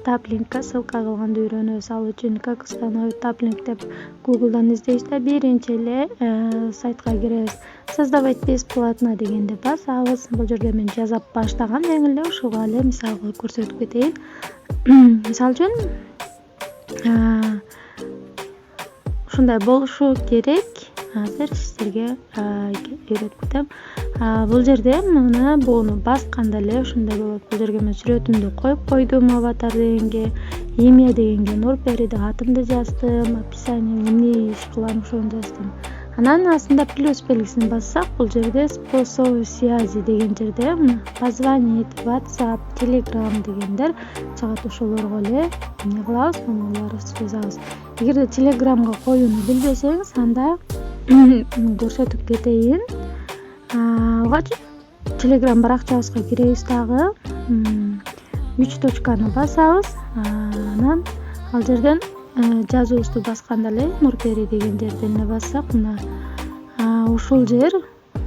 таплингке ссылка кылганды үйрөнөбүз. Ал үчүн как установить таплинг деп Google'дан издейбиз да биринчи эле сайтка киребиз. Создавать бесплатно дегенди басабыз. Бул жерде мен жазап баштагам эң эле, ушуга эле мисалга көрсөтүп кетейин. Мисалы үчүн ушундай болушу керек. Азыр сиздерге үйрөтүп кетем. Бул жерде мына буну басканда эле ушундай болот. Бул жерге мен сүрөтүмдү коюп койдум, аватар дегенге, имя дегенге Нурпери деп атымды жаздым, описание эмне иш кылам ошону жаздым. Анан астында плюс белгисин бассак, бул жерде способы связи деген жерде позвонить, WhatsApp, Telegram дегендер чыгат. Ошолорго эле эмне кылабыз, мунуларыбызды жазабыз. Эгерде Telegramга коюуну билбесеңиз, анда көрсөтүп кетейин. Telegram баракчабызга киребиз дагы. 3 точканы басабыз. Анан ал жерден жазуубузду басканда эле Нурпери деген жерден эле бассак, мына ушул жер,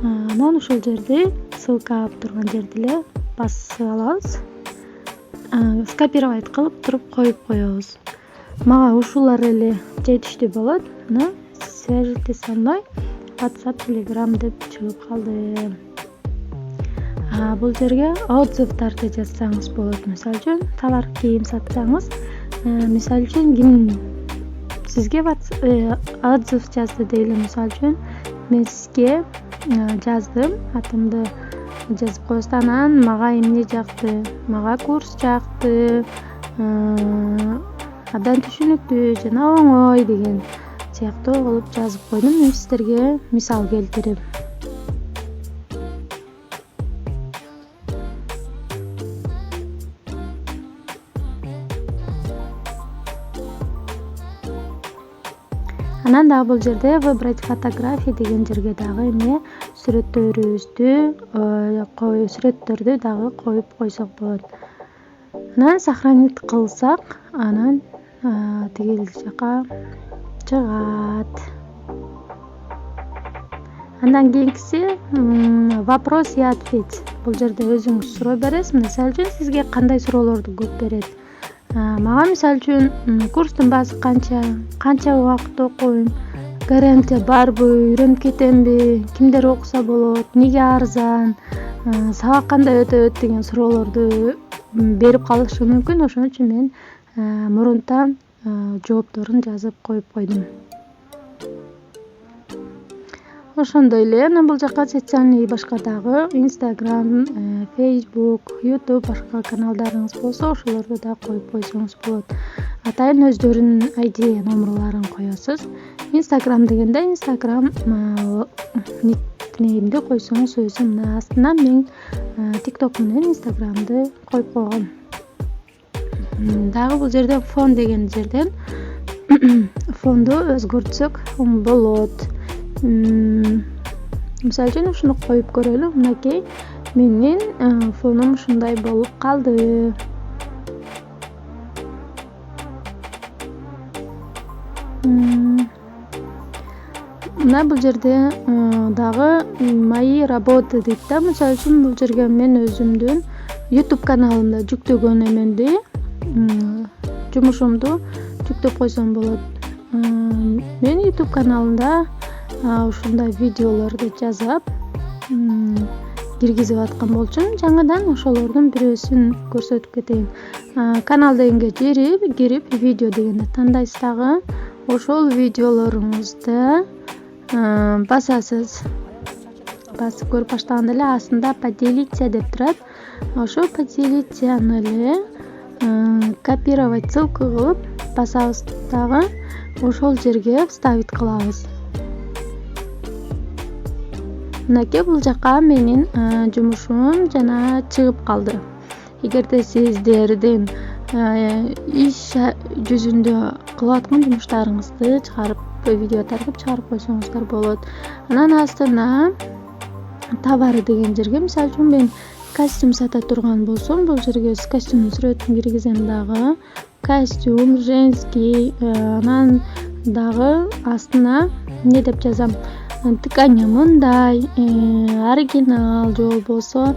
анан ушул жерди ссылка алып турган жерди эле басып алабыз. Скопировать кылып туруп коюп коебуз. Мага ушулар эле жетиштүү болот. Мына свяжитесь со мной, WhatsApp, Telegram деп чыгып калды. Бул жерге отзывдарды жазсаңыз болот. Мисалы үчүн товар кийим сатсаңыз, мисалы үчүн ким сизге отзыв жазды дейли. Мисалы үчүн мен сизге жаздым, атымды жазып коесуз. Анан мага эмне жакты, мага курс жакты, абдан түшүнүктүү жана оңой деген сыяктуу кылып жазып койдум. Мен сиздерге мисал келтирип. Анан дагы бул жерде выбрать фотографии деген жерге дагы эмне сүрөттөрдү дагы коюп койсок болот. Анан сохранить кылсак, анан тигил жака чыгат. Андан кийинкиси вопрос и ответ. Бул жерде өзүңүз суроо бересиз. Мисалы үчүн сизге кандай суроолорду көп берет? Мага мисалы үчүн курстун баасы канча убакыт окуйм, гарантия барбы, үйрөнүп кетемби, кимдер окуса болот, эмнеге арзан, сабак кандай өтөт деген суроолорду берип калышы мүмкүн. Ошон үчүн мен мурунтан жоопторун жазып коюп койдум. Ошондой эле анан бул жака социальный башка дагы Instagram, Facebook, YouTube башка каналдарыңыз болсо, ошолорду да коюп койсоңуз болот. Атайын өздөрүнүн ID номерларын коесуз. Instagram дегенде Instagram никнеймди койсоңуз өзү мына астына мен TikTok менен Instagram'ды коюп койгом. Дагы бул жерде фон деген жерден фонду өзгөртсөк болот. Мисалы үчүн ушуну коюп көрөлү. Мынакей менин фонум ушундай болуп калды. Мына бул жерде дагы мои работы дейт да. Мисалы үчүн бул жерге мен өзүмдүн YouTube каналымда жүктөгөн эменди, жумушумду жүктөп койсом болот. Мен YouTube каналымда ушундай видеолорду жасап киргизип аткан болчумун. Жаңадан ошолордун бирөөсүн көрсөтүп кетейин. Канал дегенге кирип видео дегенди тандайсыз дагы. Ошол видеолоруңузду басасыз. Басып көрүп баштаганда эле астында поделиться деп турат. Ошол поделицияны эле копировать ссылка кылып басабыз дагы. Ошол жерге вставить кылабыз. Мынакей бул жака менин жумушум жана чыгып калды. Эгерде сиздердин иш жүзүндө кылып аткан жумуштарыңызды чыгарып, видео тартып чыгарып койсоңуздар болот. Анан астына товары деген жерге, мисалы үчүн мен костюм сата турган болсом, бул жерге костюмдун сүрөтүн киргизем дагы. Костюм женский, анан дагы астына эмне деп жазам? Ткань мындай, оригинал же болбосо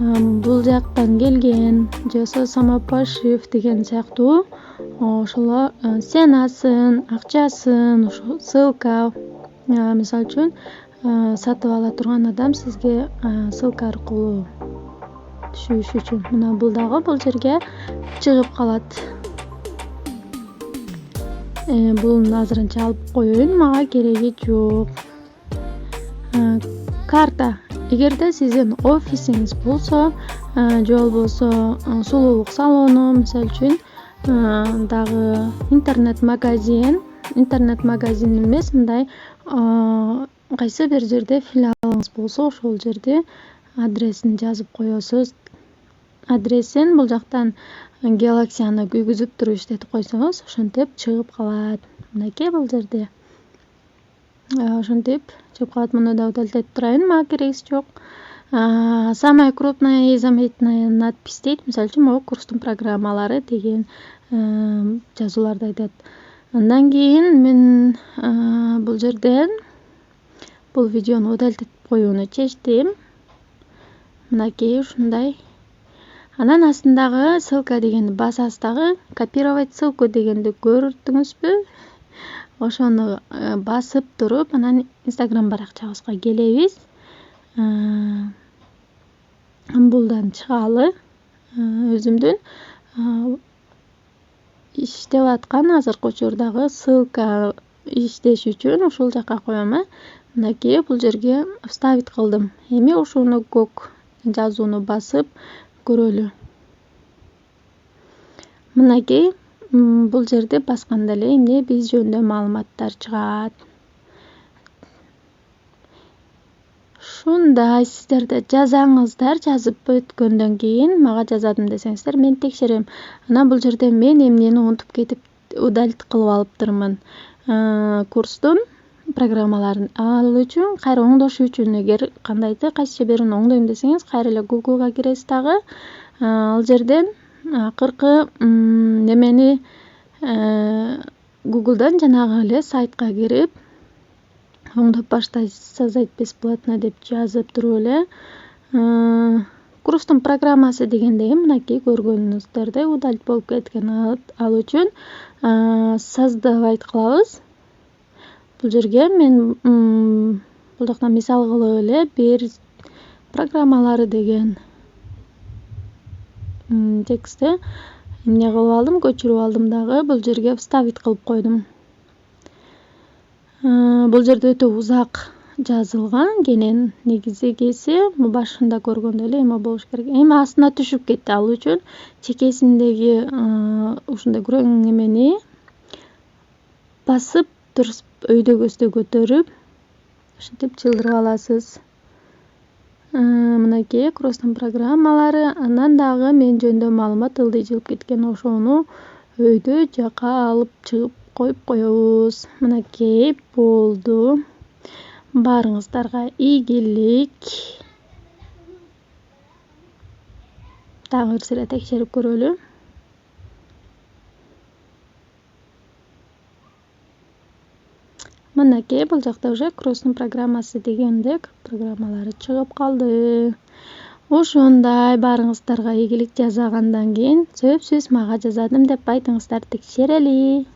бул жактан келген же самопошив деген сыяктуу ошолор ценасын, акчасын, ошо ссылка, мисалы үчүн сатып ала турган адам сизге ссылка аркылуу түшүш үчүн мына бул дагы бул жерге чыгып калат. Буну азырынча алып коеюн, мага кереги жок. Карта. Эгерде сиздин офисиңиз болсо же болбосо сулуулук салону, мисалы үчүн дагы интернет-магазин эмес, мындай кайсы бир жерде филиалыңыз болсо ошол жерде адресин жазып коесуз. Адресин бул жактан галаксияны күйгүзүп туруп иштетип койсоңуз ошентип чыгып калат. Мынакей бул жерде ошентип чыгып калат. Муну да удалить турайын, мага кереги жок. Самая крупная и заметная надпись дейт. Мисалы үчүн могу курстун программалары деген жазууларды айтат. Андан кийин мен бул жерден бул видеону удалить коюуну чечтим. Мынакей ушундай. Анан астындагы ссылка дегенди басасыз дагы, копировать ссылку дегенди көрдүңүзбү? Ошону басып туруп анан Instagram баракчабызга келебиз. Булдан чыгалы. Өзүмдүн иштеп аткан азыркы учурдагы ссылка иштеш үчүн ушул жака коем. Мынакей бул жерге вставить кылдым. Эми ушуну көк жазууну басып көрөлү. Мынакей бул жерде басканда эле эмне биз жөнүндө маалыматтар чыгат. Ушундай сиздер да жазаңыздар, жазып өткөндөн кийин мага жазадым десеңиздер мен текшерем. Анан бул жерде мен эмнени унутуп кетип удалить кылып алыптырмын. Курстун программаларын алуу үчүн, кайра оңдош үчүн, эгер кандайдыр кайсы биrini оңдойм десеңиз, кайра эле Google'га киресиз дагы. Ал жерден акыркы немени Google'дан жанагы эле сайтка кирип оңдоп баштайсыз. Создать бесплатно деп жазып туруп эле курстун программасы дегендеги мынакей көргөнүңүздөрдөй удалить болуп кеткен. Ал үчүн создавать кылабыз. Бул жерге мен бул жактан мисал кылып эле бир программалары деген текстти эмне кылып алдым, көчүрүп алдым дагы бул жерге вставить кылып койдум. Бул жерде өтө узак жазылган, кенен негизгиси башында көргөндөй эле эме болуш керек. Эми астына түшүп кетти. Ал үчүн чекесиндеги ушундай күрөң эмени басып туруп өйдөгөстө көтөрүп ушинтип чылдырып аласыз. Мынакей курстун программалары. Андан дагы мен жөнүндө маалымат ылдый жылып кеткен. Ошону өйдө жака алып чыгып коюп коебуз. Мынакей болду. Баарыңыздарга ийгилик. Дагы бир сыйра текшерип көрөлү. Мынакей бул жакта уже курстун программасы дегенде программалары чыгып калды. Ушундай баарыңыздарга ийгилик жасагандан кийин сөзсүз мага жазадым деп айтыңыздар, текшерели.